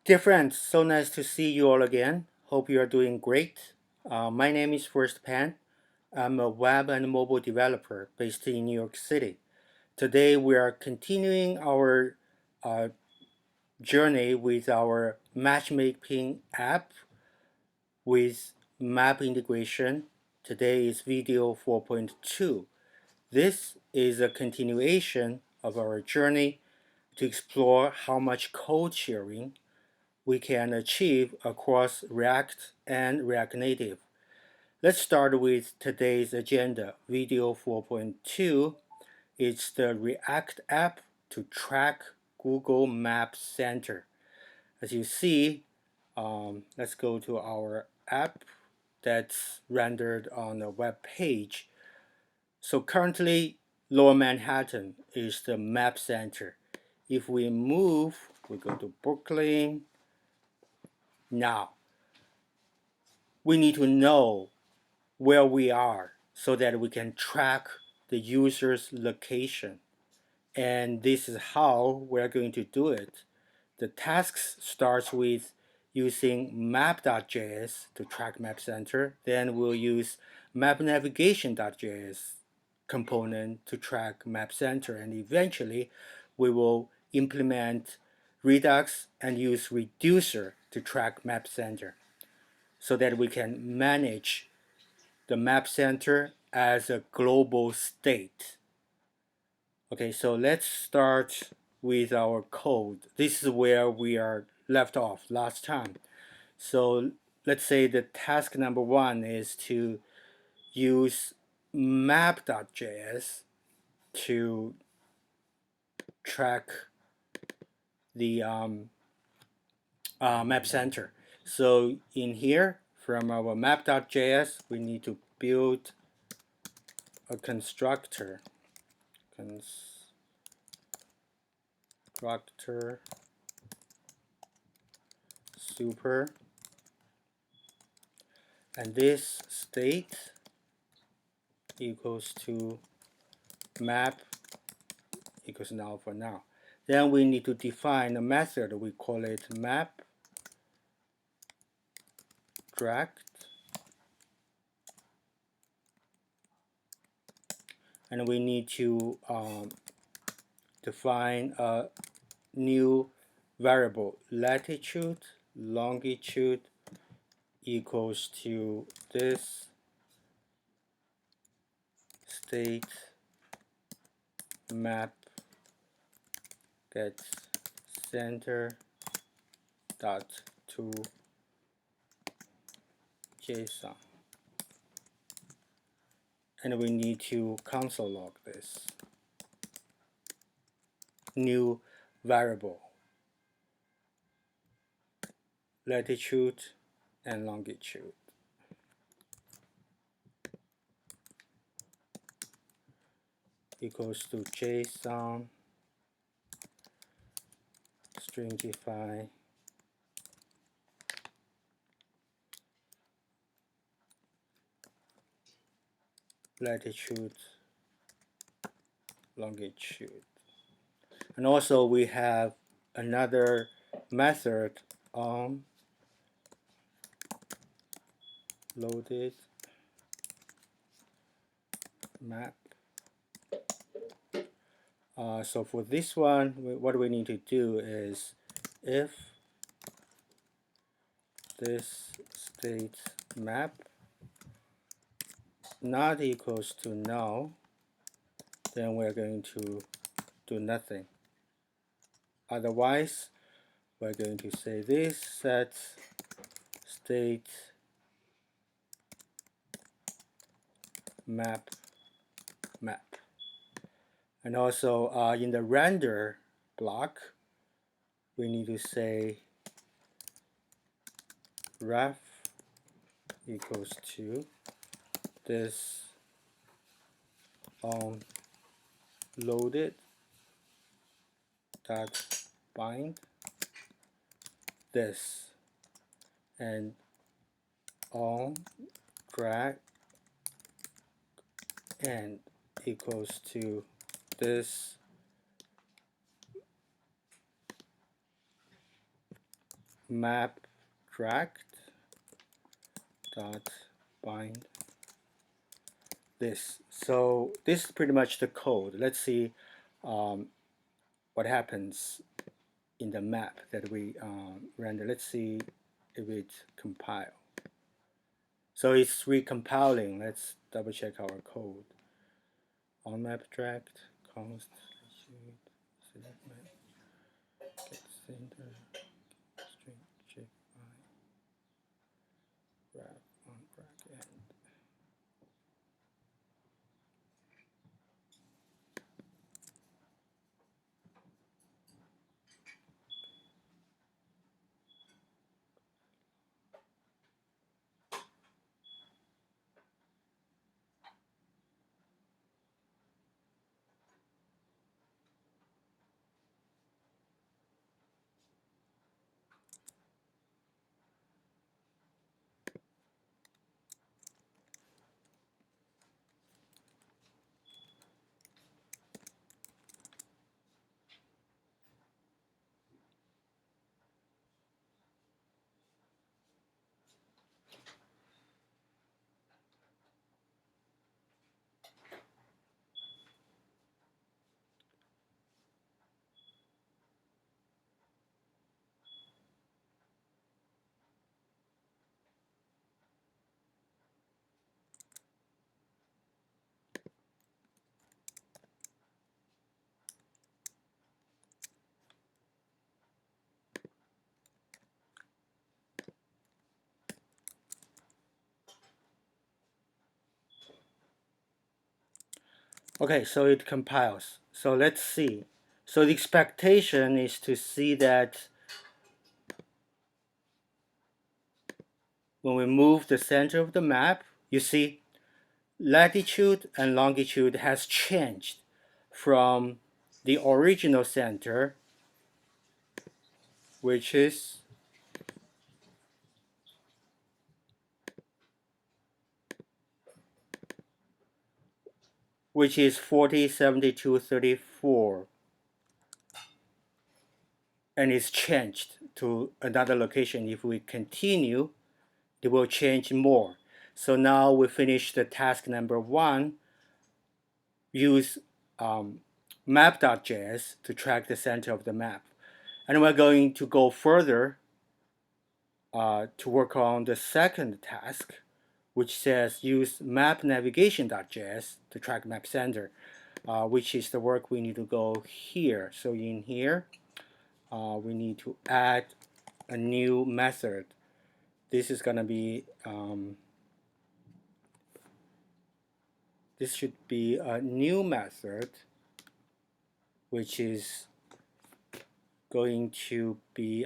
Dear friends, so nice to see you all again. Hope you are doing great. My name is First Pan. I'm a web and mobile developer based in New York City. Today we are continuing our uh, journey with our matchmaking app with map integration. Today is video 4.2. This is a continuation of our journey to explore how much code sharing we can achieve across React and React Native. Let's start with today's agenda. Video 4.2 is the React app to track Google Maps Center. As you see, let's go to our app that's rendered on a web page. So currently, Lower Manhattan is the map center. If we move, we go to Brooklyn. Now, we need to know where we are so that we can track the user's location. And this is how we're going to do it. The tasks starts with using map.js to track map center. Then we'll use mapnavigation.js component to track map center. And eventually we will implement Redux and use reducer to track map center so that we can manage the map center as a global state. Okay, so let's start with our code. This is where we are left off last time. So let's say the task number one is to use map.js to track the map center. So in here, from our map.js, we need to build a constructor super, and this state equals to map equals null for now. Then we need to define a method. We call it map direct, and we need to define a new variable, latitude longitude equals to this state map get center dot to JSON, and we need to console log this new variable, latitude and longitude. Equals to JSON stringify latitude longitude. And also we have another method on loaded map. So for this one, what we need to do is if this state map not equals to null, then we're going to do nothing. Otherwise, we're going to say this set state map. And also in the render block, we need to say ref equals to this on loaded dot bind this, and on drag and equals to this map drag dot bind this. So this is pretty much the code. Let's see what happens in the map that we render. Let's see if it compile. So it's recompiling. Let's double check our code. On map drag const select map get center string shape graph on drag end. Okay, so it compiles. So let's see. So the expectation is to see that when we move the center of the map, you see latitude and longitude has changed from the original center, which is which is 40, 72, 34, and it's changed to another location. If we continue, it will change more. So now we finish the task number 1. Use map.js to track the center of the map. And we're going to go further to work on the second task, which says use map navigation.js to track map center, which is the work we need to go here. So in here, we need to add a new method. This is going to be, this should be a new method, which is going to be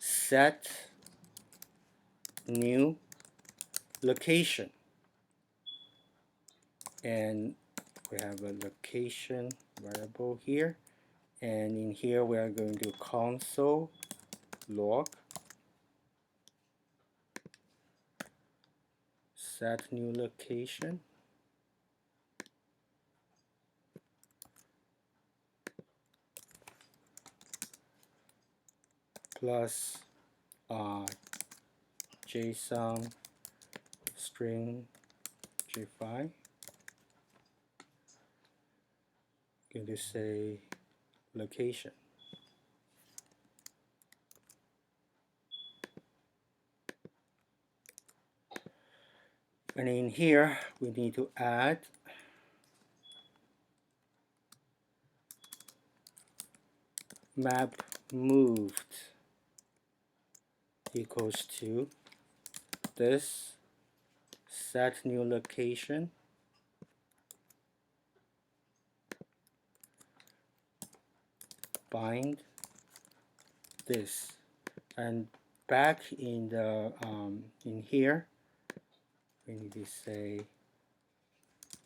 set new location. And we have a location variable here. And in here, we are going to console log set new location plus JSON string j5. Going to say location. And in here, we need to add map moved equals to this set new location bind this. And back in the in here, we need to say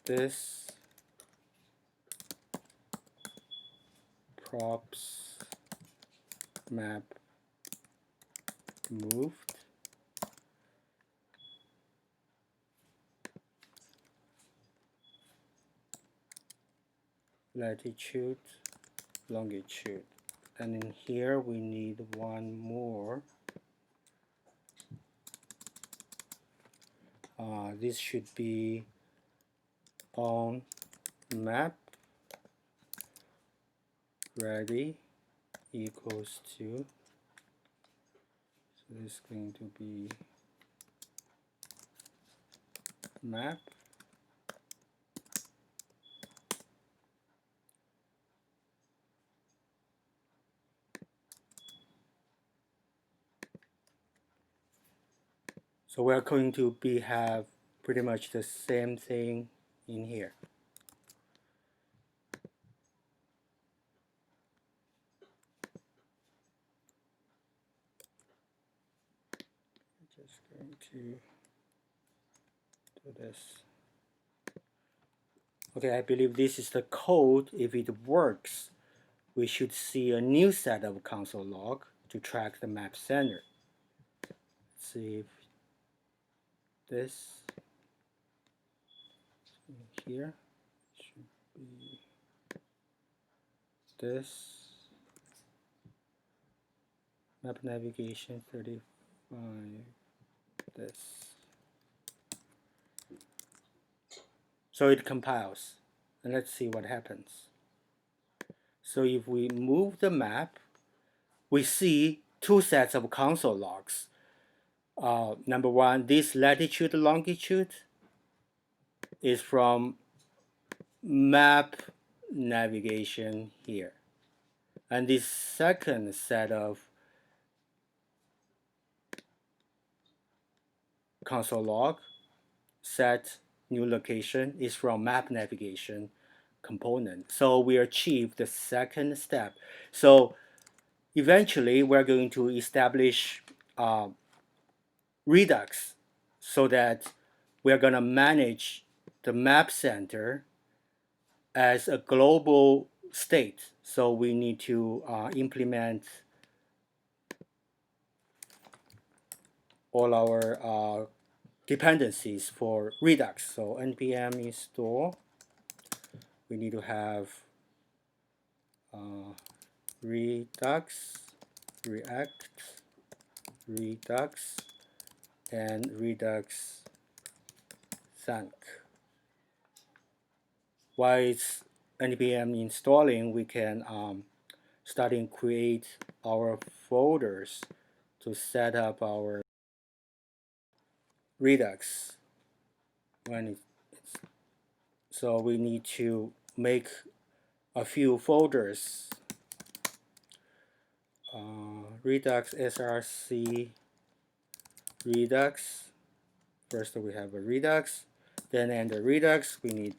this props map moved latitude longitude. And in here we need one more. This should be on map ready equals to, so this is going to be map so we're going to have pretty much the same thing in here. Just going to do this. Okay, I believe this is the code. If it works, we should see a new set of console log to track the map center. Let's see if this here should be this map navigation 35, this. So it compiles, and let's see what happens. So if we move the map, we see two sets of console logs. Number one, this latitude longitude is from map navigation here. And this second set of console log set new location is from map navigation component. So we achieve the second step. So eventually we're going to establish Redux so that we're going to manage the map center as a global state. So we need to implement all our dependencies for Redux. So npm install, we need to have Redux, React, Redux, and Redux Thank. While it's npm installing, we can start and create our folders to set up our Redux. So we need to make a few folders. Redux src Redux. First we have a Redux, then under Redux we need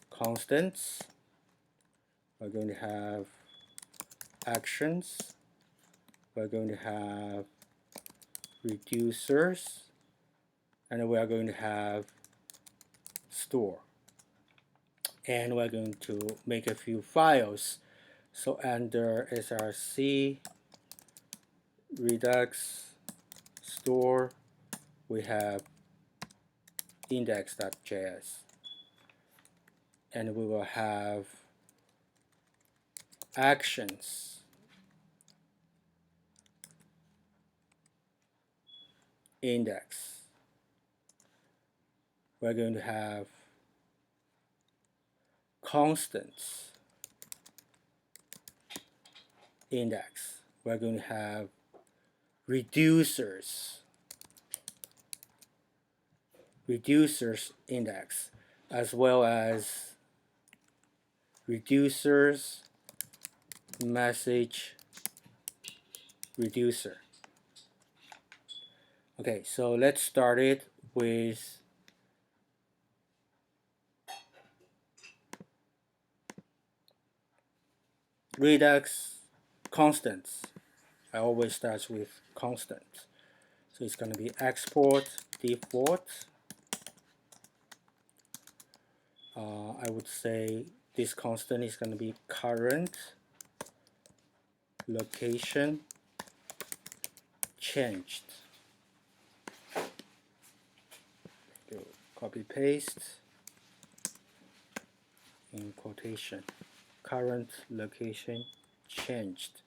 constants. We're going to have actions. We're going to have reducers, and we are going to have store. And we're going to make a few files. So under src Redux store, we have index.js, and we will have actions index. We're going to have constants index. We're going to have reducers index, as well as reducers message reducer. Okay, so let's start it with Redux constants. I always start with constants. So it's going to be export default. I would say this constant is going to be current location changed. Copy paste in quotation. current location changed.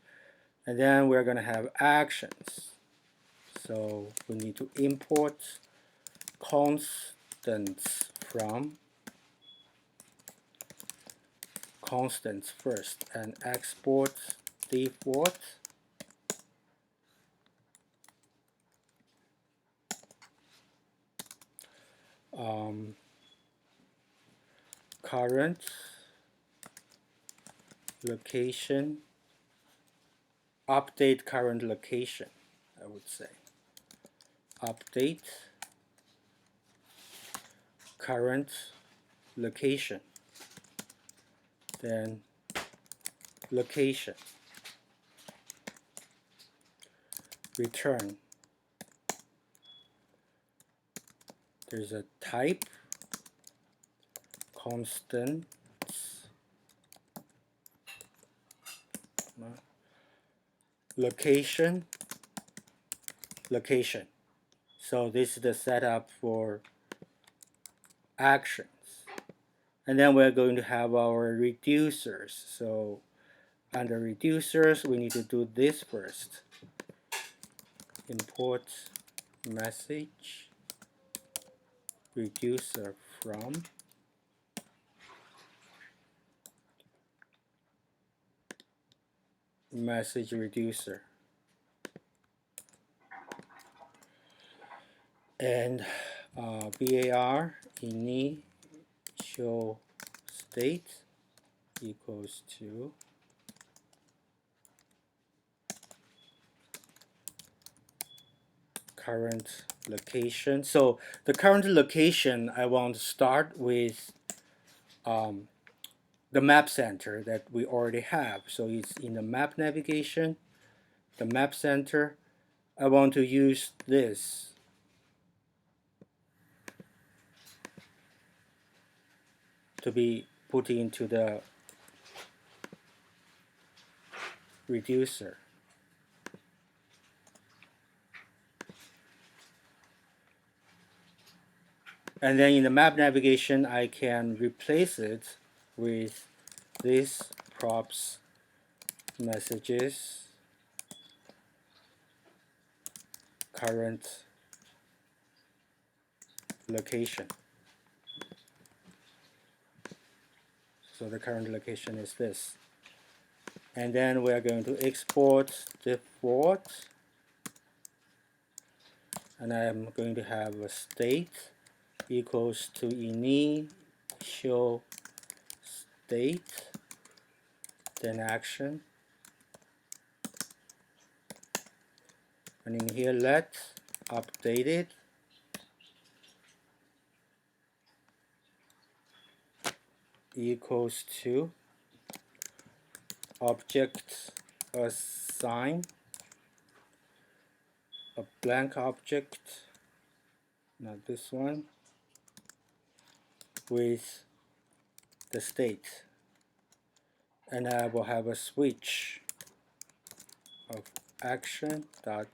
And then we're going to have actions. So we need to import constants from constants first and export default current location, update current location, I would say. Update current location, then location, return. There's a type, constants, location, location. So this is the setup for actions. And then we're going to have our reducers. So under reducers, we need to do this first. Import message reducer from message reducer. And var initial state equals to current location. So the current location, I want to start with the map center that we already have. So it's in the map navigation, the map center. I want to use this to be put into the reducer. And then in the map navigation, I can replace it with this props messages current location. So the current location is this. And then we are going to export default. And I am going to have a state equals to initial state, then action. And in here, let updated equals to object assign a blank object, not this one, with the state. And I will have a switch of action dot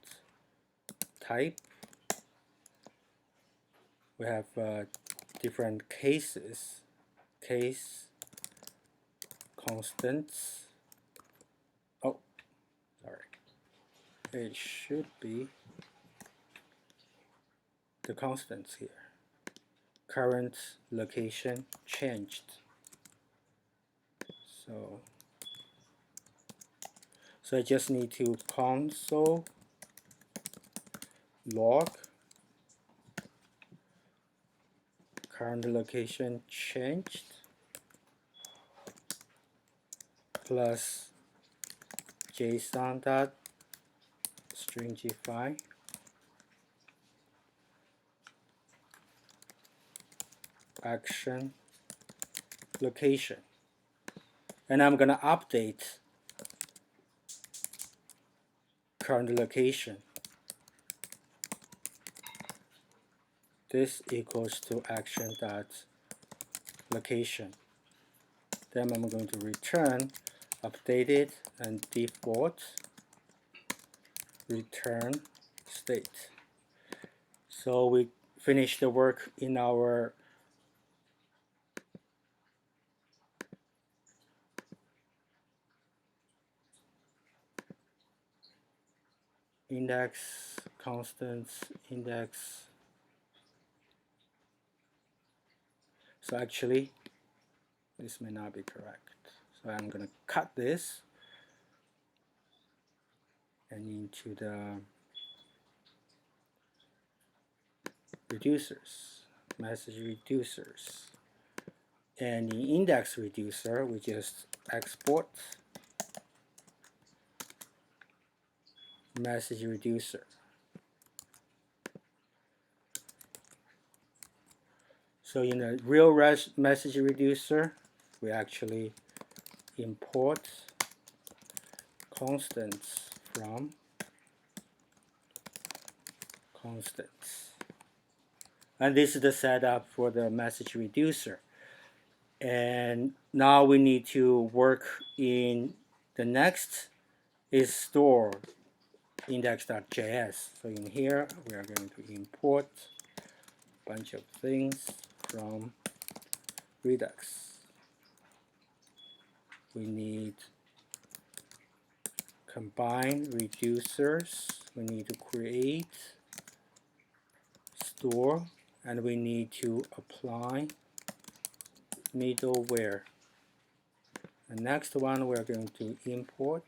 type. We have different cases, case constants. Oh, sorry. It should be the constants here. Current location changed. So I just need to console log current location changed plus json dot stringify action location. And I'm gonna update current location. This equals to action dot location. Then I'm going to return updated and default return state. So we finished the work in our index constants index. So actually this may not be correct, so I'm going to cut this and into the reducers, message reducers, and the index reducer we just export message reducer. So in a real message reducer, we actually import constants from constants. And this is the setup for the message reducer. And now we need to work in the next is store index.js. So in here, we are going to import a bunch of things from Redux. We need combine reducers. We need to create store, and we need to apply middleware. The next one, we're going to import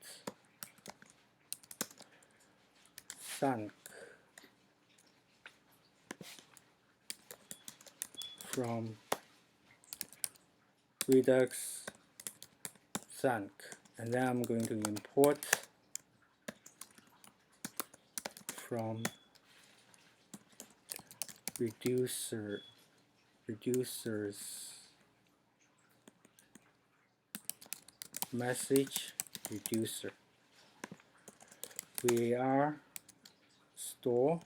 thunk from Redux thunk, and then I'm going to import from reducers message reducer. We are store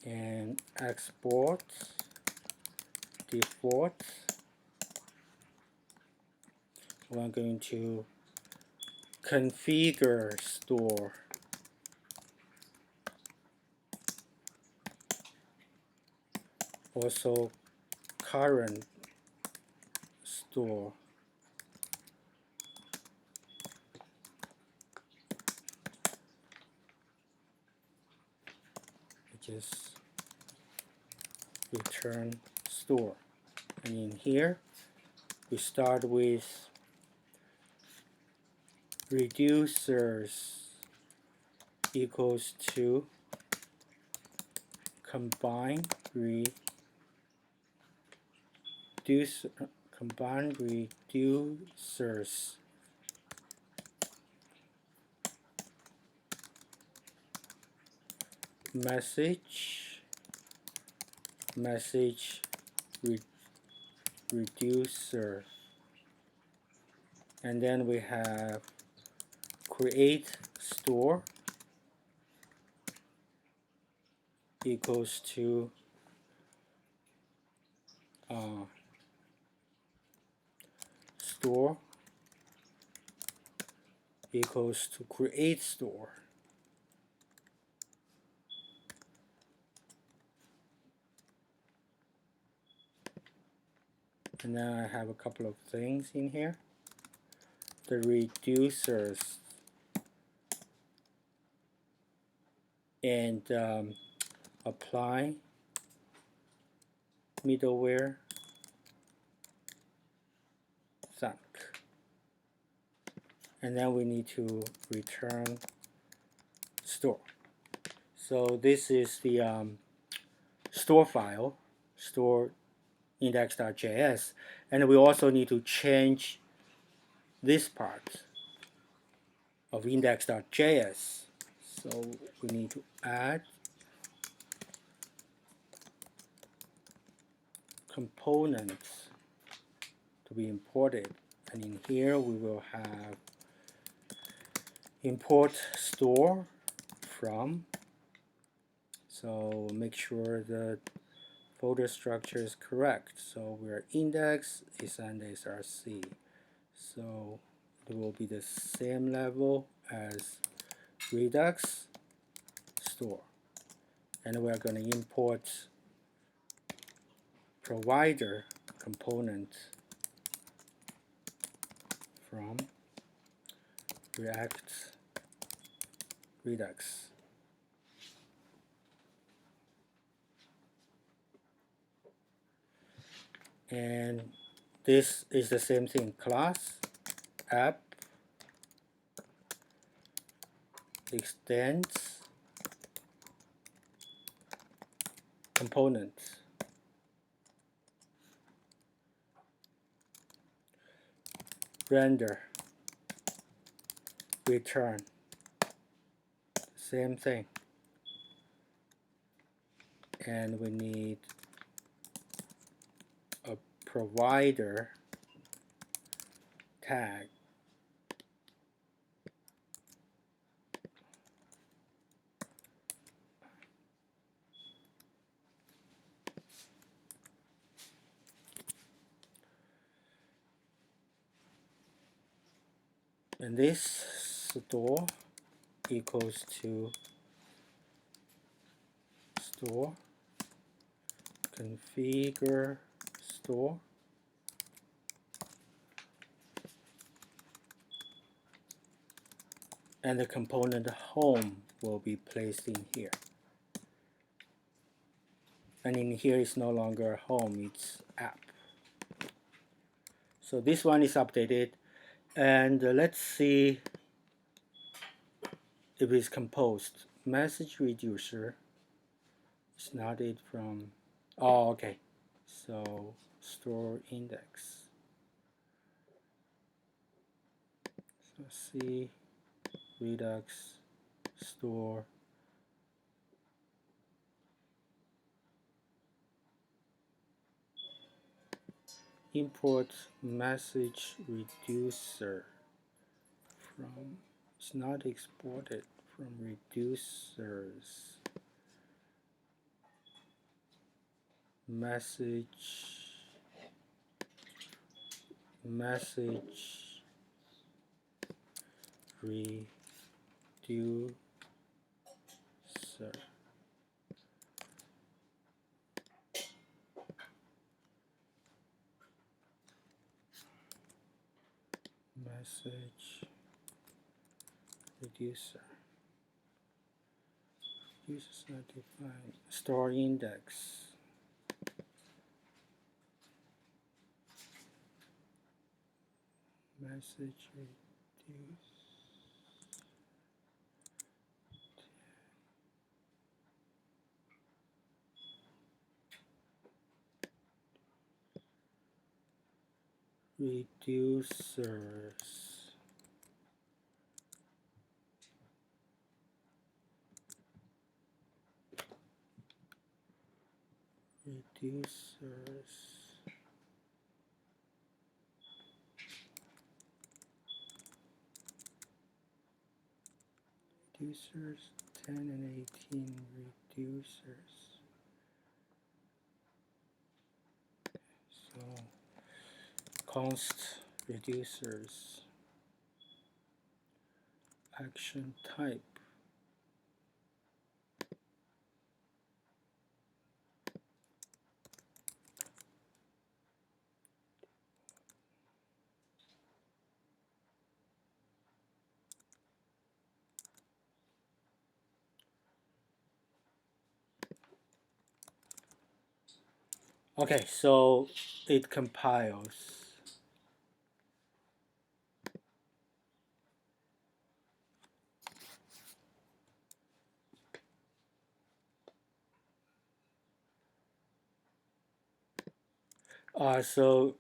and export default. We're going to configure store. Also current store. Just return store. And in here, we start with reducers equals to combine reducers message reducer, and then we have create store equals to store equals to create store. And then I have a couple of things in here. The reducers and apply middleware thunk. And then we need to return store. So this is the store file, store index.js, and we also need to change this part of index.js. So we need to add components to be imported, and in here we will have import store from. So make sure the folder structure is correct. So where index is and src. So it will be the same level as Redux store. And we're going to import provider component from React Redux. And this is the same thing, class app extends components. Render, return, same thing. And we need a provider tag. And this store equals to store configure store, and the component home will be placed in here. And in here is no longer home, it's app. So this one is updated, and let's see if it's composed. Message reducer is not it from, oh, okay. So store index. So C Redux store import message reducer from, it's not exported from reducers. Message reducer. Message reducer. Users not defined. Store index. Message reduce. Reducers. Reducers. Reducers 10 and 18 reducers. So const reducers action type. Okay, so it compiles. So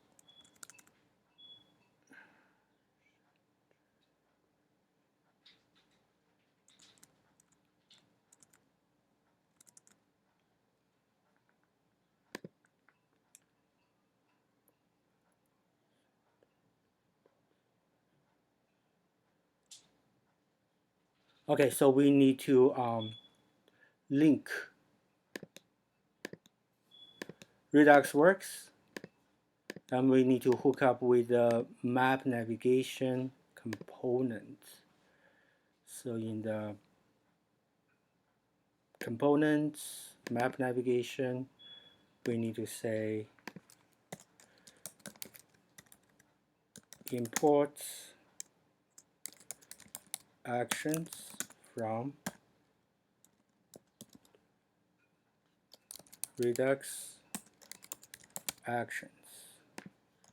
okay, so we need to link ReduxWorks, and we need to hook up with the map navigation component. So in the components, map navigation, we need to say import actions from Redux actions.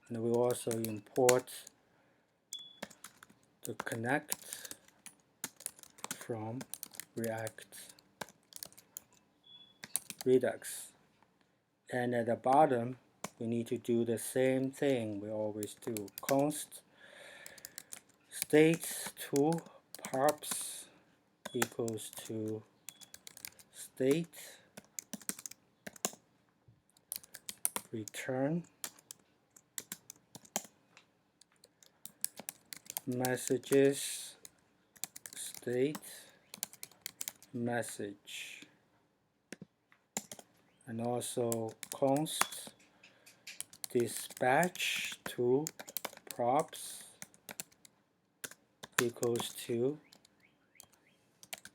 And we also import the connect from React Redux. And at the bottom, we need to do the same thing we always do. Const state to props equals to state return messages state message, and also const dispatch to props equals to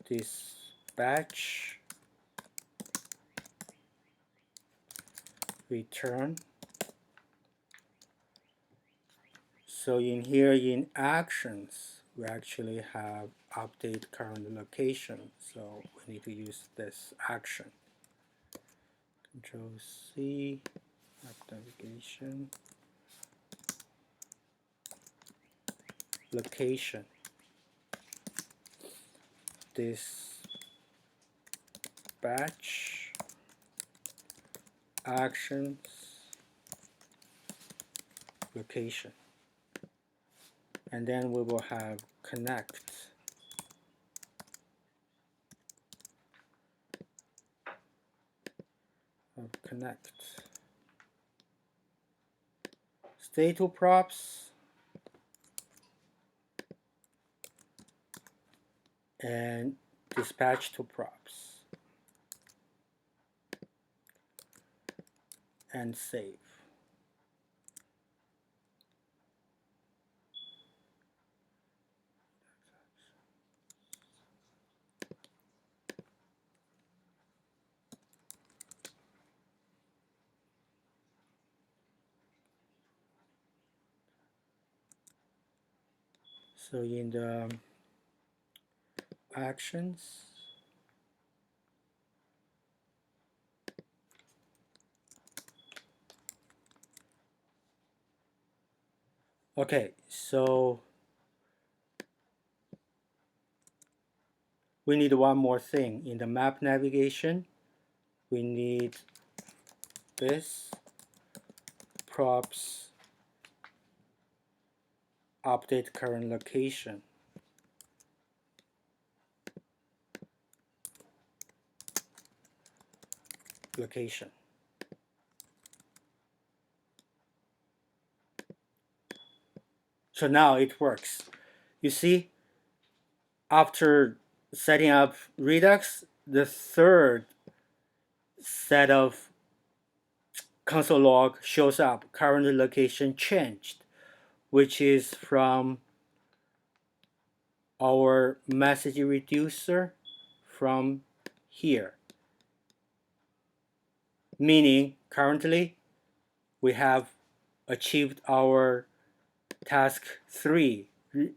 dispatch return. So in here in actions, we actually have update current location. So we need to use this action. Control C, app navigation, location, dispatch actions, location. And then we will have connect. Connect. State to props and dispatch to props and save. So in the actions, okay, so we need one more thing. In the map navigation, we need this props update current location. So now it works. You see, after setting up Redux, the third set of console log shows up, current location changed, which is from our message reducer from here. Meaning currently we have achieved our task 3.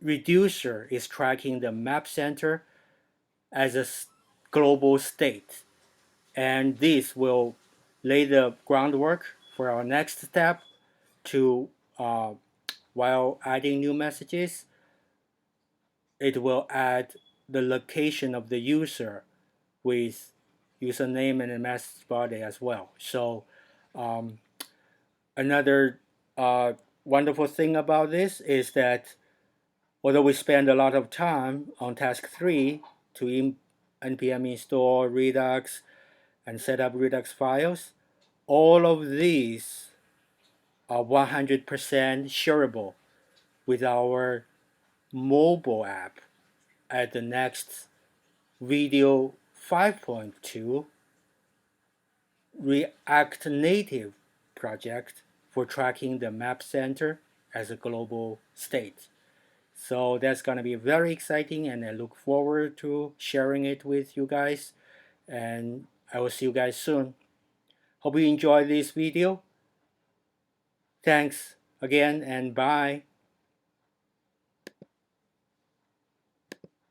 Reducer is tracking the map center as a global state, and this will lay the groundwork for our next step to while adding new messages, it will add the location of the user with username and a message body as well. So another wonderful thing about this is that although we spend a lot of time on task 3 to npm install Redux and set up Redux files, all of these are 100% shareable with our mobile app at the next video 5.2 React Native project for tracking the map center as a global state. So that's going to be very exciting, and I look forward to sharing it with you guys, and I will see you guys soon. Hope you enjoyed this video. Thanks again, and bye.